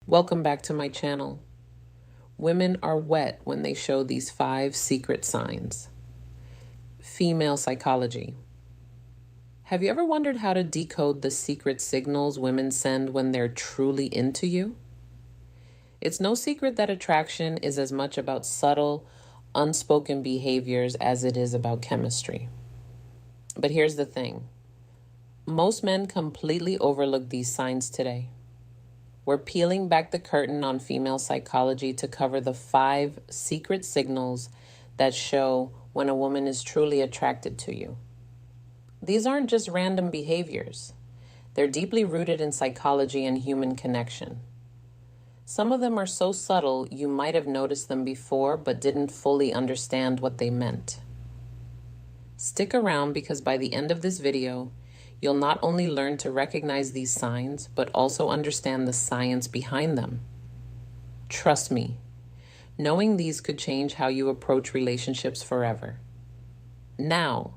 Welcome back to my channel. Women are wet when they show these 5 secret signs. Female psychology. Have you ever wondered how to decode the secret signals women send when they're truly into you? It's no secret that attraction is as much about subtle, unspoken behaviors as it is about chemistry. But here's the thing. Most men completely overlook these signs today. We're peeling back the curtain on female psychology to cover the 5 secret signals that show when a woman is truly attracted to you. These aren't just random behaviors. They're deeply rooted in psychology and human connection. Some of them are so subtle you might have noticed them before but didn't fully understand what they meant. Stick around because by the end of this video, you'll not only learn to recognize these signs, but also understand the science behind them. Trust me, knowing these could change how you approach relationships forever. Now,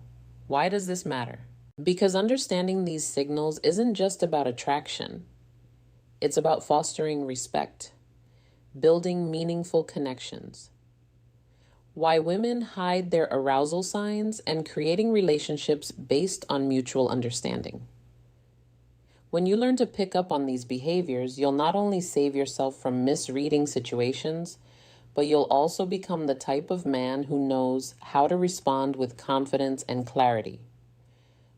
why does this matter? Because understanding these signals isn't just about attraction. It's about fostering respect, building meaningful connections. Why women hide their arousal signs, and creating relationships based on mutual understanding. When you learn to pick up on these behaviors, you'll not only save yourself from misreading situations, but you'll also become the type of man who knows how to respond with confidence and clarity.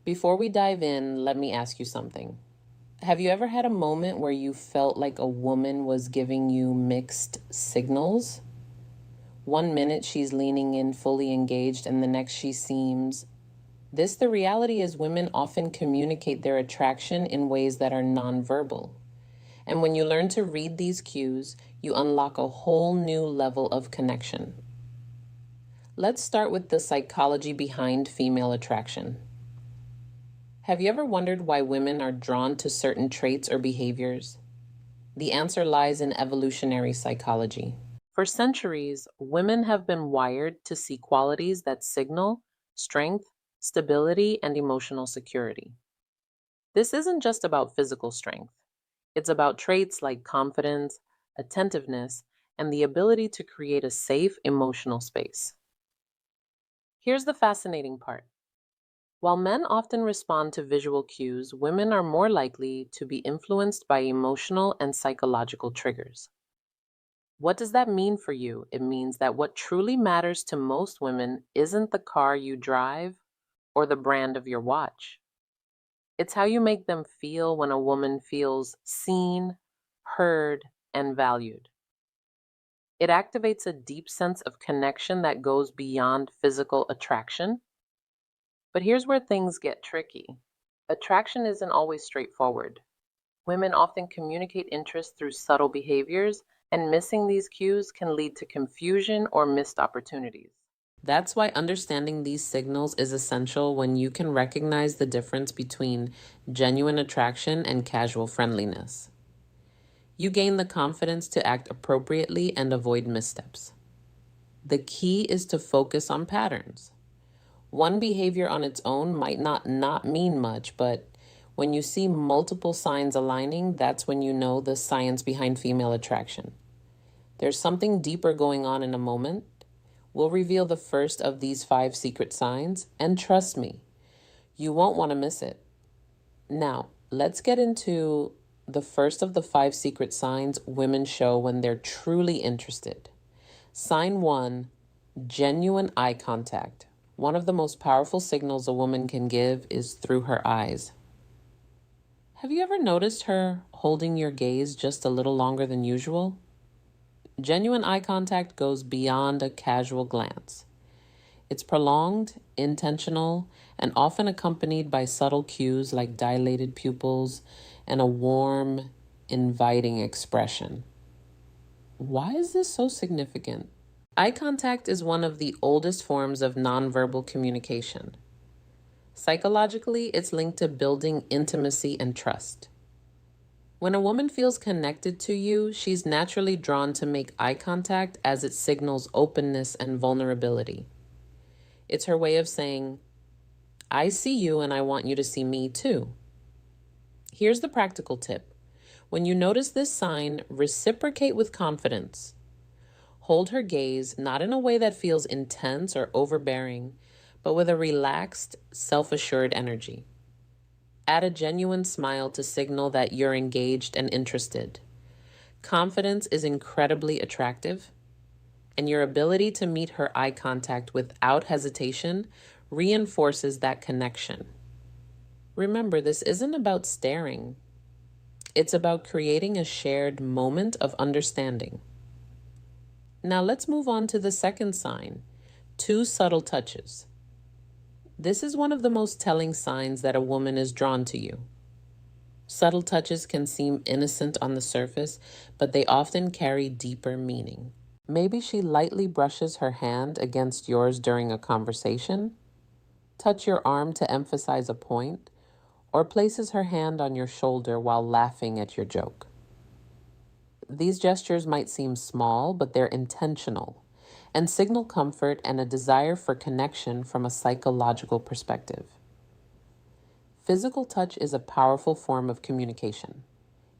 Before we dive in, let me ask you something. Have you ever had a moment where you felt like a woman was giving you mixed signals? One minute she's leaning in, fully engaged, and the next she seems. The reality is women often communicate their attraction in ways that are nonverbal. And when you learn to read these cues, you unlock a whole new level of connection. Let's start with the psychology behind female attraction. Have you ever wondered why women are drawn to certain traits or behaviors? The answer lies in evolutionary psychology. For centuries, women have been wired to see qualities that signal strength, stability, and emotional security. This isn't just about physical strength. It's about traits like confidence, attentiveness, and the ability to create a safe emotional space. Here's the fascinating part. While men often respond to visual cues, women are more likely to be influenced by emotional and psychological triggers. What does that mean for you? It means that what truly matters to most women isn't the car you drive or the brand of your watch. It's how you make them feel when a woman feels seen, heard, and valued. It activates a deep sense of connection that goes beyond physical attraction. But here's where things get tricky. Attraction isn't always straightforward. Women often communicate interest through subtle behaviors, and missing these cues can lead to confusion or missed opportunities. That's why understanding these signals is essential when you can recognize the difference between genuine attraction and casual friendliness. You gain the confidence to act appropriately and avoid missteps. The key is to focus on patterns. One behavior on its own might not mean much, but when you see multiple signs aligning, that's when you know the science behind female attraction. There's something deeper going on in a moment. We'll reveal the first of these 5 secret signs, and trust me, you won't want to miss it. Now, let's get into the first of the 5 secret signs women show when they're truly interested. Sign 1, genuine eye contact. One of the most powerful signals a woman can give is through her eyes. Have you ever noticed her holding your gaze just a little longer than usual? Genuine eye contact goes beyond a casual glance. It's prolonged, intentional, and often accompanied by subtle cues like dilated pupils and a warm, inviting expression. Why is this so significant? Eye contact is one of the oldest forms of nonverbal communication. Psychologically, it's linked to building intimacy and trust. When a woman feels connected to you, she's naturally drawn to make eye contact as it signals openness and vulnerability. It's her way of saying, I see you and I want you to see me too. Here's the practical tip. When you notice this sign, reciprocate with confidence. Hold her gaze, not in a way that feels intense or overbearing, but with a relaxed, self-assured energy. Add a genuine smile to signal that you're engaged and interested. Confidence is incredibly attractive, and your ability to meet her eye contact without hesitation reinforces that connection. Remember, this isn't about staring. It's about creating a shared moment of understanding. Now let's move on to the second sign, 2 subtle touches. This is one of the most telling signs that a woman is drawn to you. Subtle touches can seem innocent on the surface, but they often carry deeper meaning. Maybe she lightly brushes her hand against yours during a conversation, touch your arm to emphasize a point, or places her hand on your shoulder while laughing at your joke. These gestures might seem small, but they're intentional and signal comfort and a desire for connection from a psychological perspective. Physical touch is a powerful form of communication.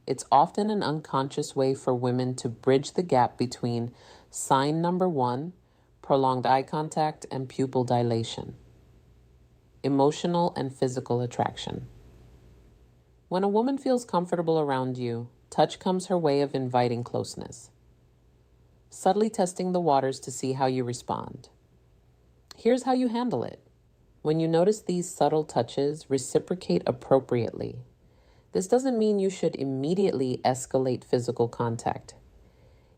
It's often an unconscious way for women to bridge the gap between sign number 1, prolonged eye contact, and pupil dilation. Emotional and physical attraction. When a woman feels comfortable around you, touch comes her way of inviting closeness, subtly testing the waters to see how you respond. Here's how you handle it. When you notice these subtle touches, reciprocate appropriately. This doesn't mean you should immediately escalate physical contact.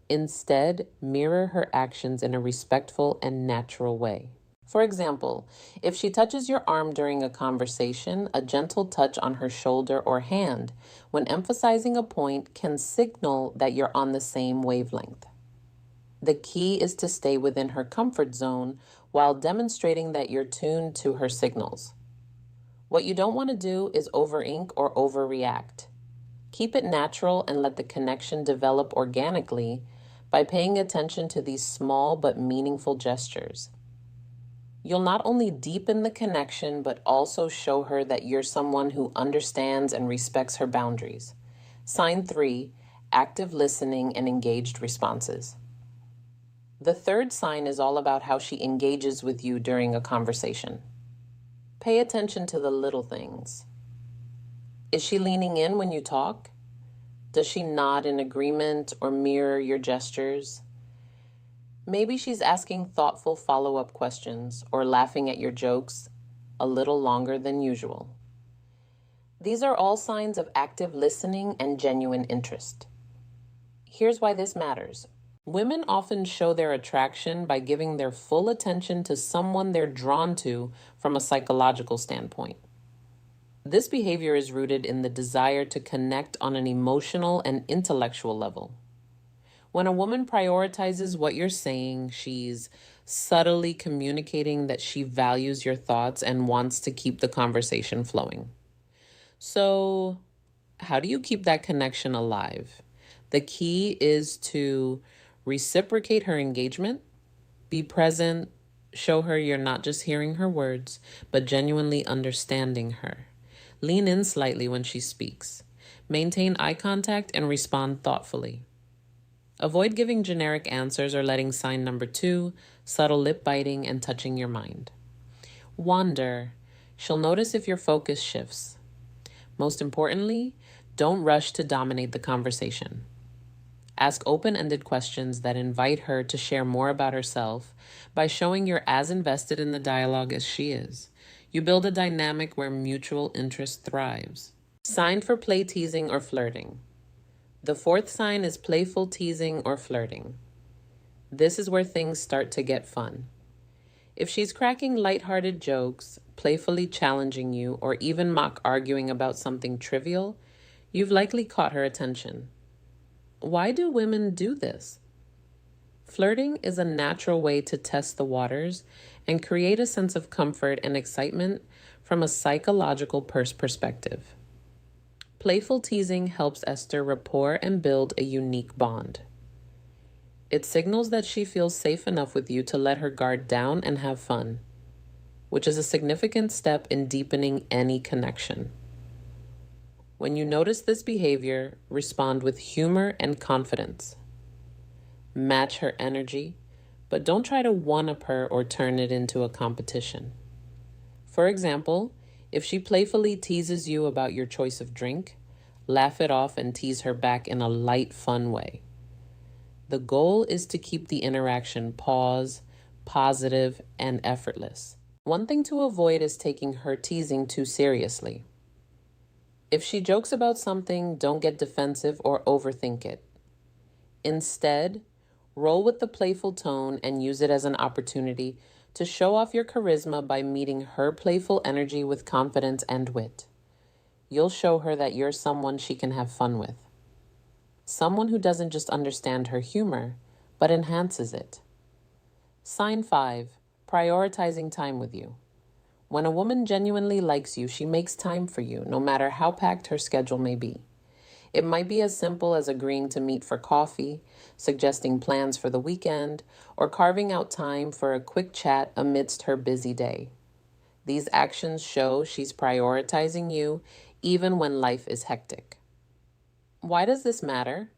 Instead, mirror her actions in a respectful and natural way. For example, if she touches your arm during a conversation, a gentle touch on her shoulder or hand when emphasizing a point can signal that you're on the same wavelength. The key is to stay within her comfort zone while demonstrating that you're tuned to her signals. What you don't want to do is over-ink or overreact. Keep it natural and let the connection develop organically by paying attention to these small but meaningful gestures. You'll not only deepen the connection, but also show her that you're someone who understands and respects her boundaries. Sign 3, active listening and engaged responses. The third sign is all about how she engages with you during a conversation. Pay attention to the little things. Is she leaning in when you talk? Does she nod in agreement or mirror your gestures? Maybe she's asking thoughtful follow-up questions or laughing at your jokes a little longer than usual. These are all signs of active listening and genuine interest. Here's why this matters. Women often show their attraction by giving their full attention to someone they're drawn to from a psychological standpoint. This behavior is rooted in the desire to connect on an emotional and intellectual level. When a woman prioritizes what you're saying, she's subtly communicating that she values your thoughts and wants to keep the conversation flowing. So, how do you keep that connection alive? The key is to reciprocate her engagement, be present, show her you're not just hearing her words, but genuinely understanding her. Lean in slightly when she speaks. Maintain eye contact and respond thoughtfully. Avoid giving generic answers or letting sign number 2, subtle lip biting and touching your mind. Wander. She'll notice if your focus shifts. Most importantly, don't rush to dominate the conversation. Ask open-ended questions that invite her to share more about herself by showing you're as invested in the dialogue as she is. You build a dynamic where mutual interest thrives. Sign for play teasing or flirting. The fourth sign is playful teasing or flirting. This is where things start to get fun. If she's cracking lighthearted jokes, playfully challenging you, or even mock arguing about something trivial, you've likely caught her attention. Why do women do this? Flirting is a natural way to test the waters and create a sense of comfort and excitement from a psychological perspective. Playful teasing helps Esther rapport and build a unique bond. It signals that she feels safe enough with you to let her guard down and have fun, which is a significant step in deepening any connection. When you notice this behavior, respond with humor and confidence. Match her energy, but don't try to one-up her or turn it into a competition. For example, if she playfully teases you about your choice of drink, laugh it off and tease her back in a light, fun way. The goal is to keep the interaction positive, and effortless. One thing to avoid is taking her teasing too seriously. If she jokes about something, don't get defensive or overthink it. Instead, roll with the playful tone and use it as an opportunity to show off your charisma by meeting her playful energy with confidence and wit. You'll show her that you're someone she can have fun with. Someone who doesn't just understand her humor, but enhances it. Sign 5, prioritizing time with you. When a woman genuinely likes you, she makes time for you, no matter how packed her schedule may be. It might be as simple as agreeing to meet for coffee, suggesting plans for the weekend, or carving out time for a quick chat amidst her busy day. These actions show she's prioritizing you even when life is hectic. Why does this matter?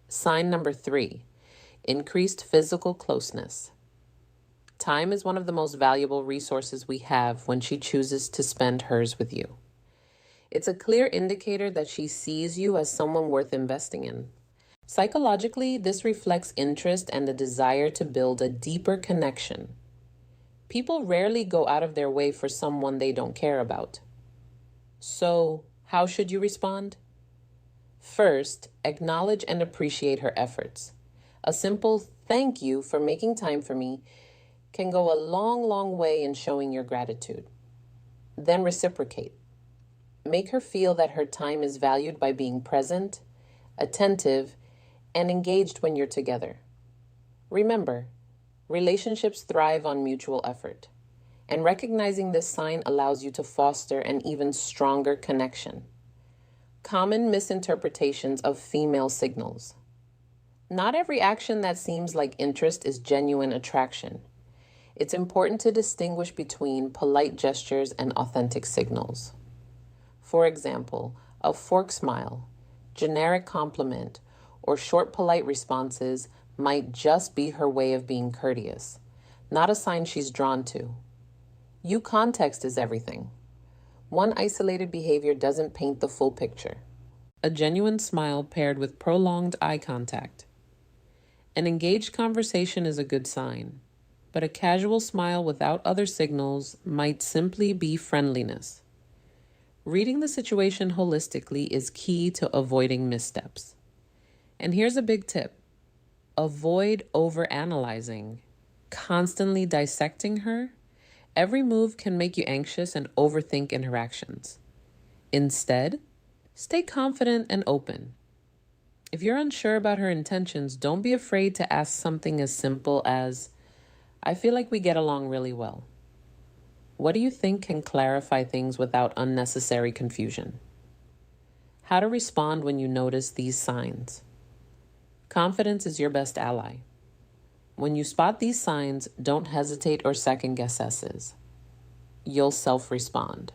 Sign number 3, increased physical closeness. Time is one of the most valuable resources we have when she chooses to spend hers with you. It's a clear indicator that she sees you as someone worth investing in. Psychologically, this reflects interest and a desire to build a deeper connection. People rarely go out of their way for someone they don't care about. So, how should you respond? First, acknowledge and appreciate her efforts. A simple thank you for making time for me can go a long way in showing your gratitude. Then reciprocate. Make her feel that her time is valued by being present, attentive, and engaged when you're together. Remember, relationships thrive on mutual effort, and recognizing this sign allows you to foster an even stronger connection. Common misinterpretations of female signals. Not every action that seems like interest is genuine attraction. It's important to distinguish between polite gestures and authentic signals. For example, a forced smile, generic compliment, or short polite responses might just be her way of being courteous, not a sign she's drawn to. Context is everything. One isolated behavior doesn't paint the full picture. A genuine smile paired with prolonged eye contact. An engaged conversation is a good sign, but a casual smile without other signals might simply be friendliness. Reading the situation holistically is key to avoiding missteps. And here's a big tip. Avoid overanalyzing. Constantly dissecting her, every move can make you anxious and overthink interactions. Instead, stay confident and open. If you're unsure about her intentions, don't be afraid to ask something as simple as, I feel like we get along really well. What do you think can clarify things without unnecessary confusion? How to respond when you notice these signs. Confidence is your best ally. When you spot these signs, don't hesitate or second guess S's. You'll self-respond.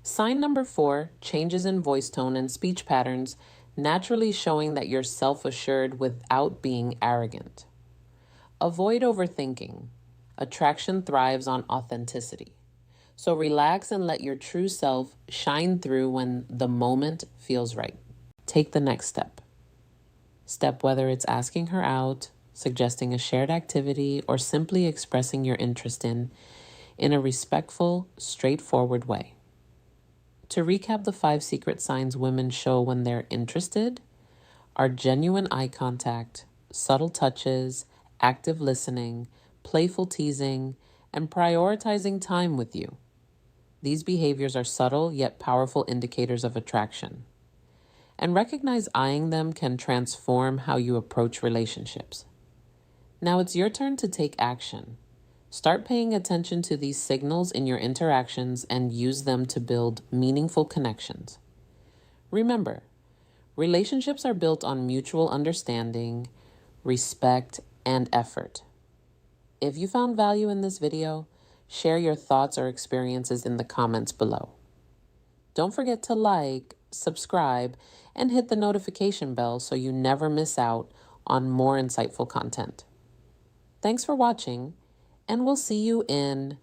Sign number 4, changes in voice tone and speech patterns, naturally showing that you're self-assured without being arrogant. Avoid overthinking. Attraction thrives on authenticity. So relax and let your true self shine through when the moment feels right. Take the next step. Whether it's asking her out, suggesting a shared activity, or simply expressing your interest in a respectful, straightforward way. To recap the 5 secret signs women show when they're interested are genuine eye contact, subtle touches, active listening, playful teasing, and prioritizing time with you. These behaviors are subtle yet powerful indicators of attraction. And recognize eyeing them can transform how you approach relationships. Now it's your turn to take action. Start paying attention to these signals in your interactions and use them to build meaningful connections. Remember, relationships are built on mutual understanding, respect, and effort. If you found value in this video, share your thoughts or experiences in the comments below. Don't forget to like, subscribe, and hit the notification bell so you never miss out on more insightful content. Thanks for watching, and we'll see you in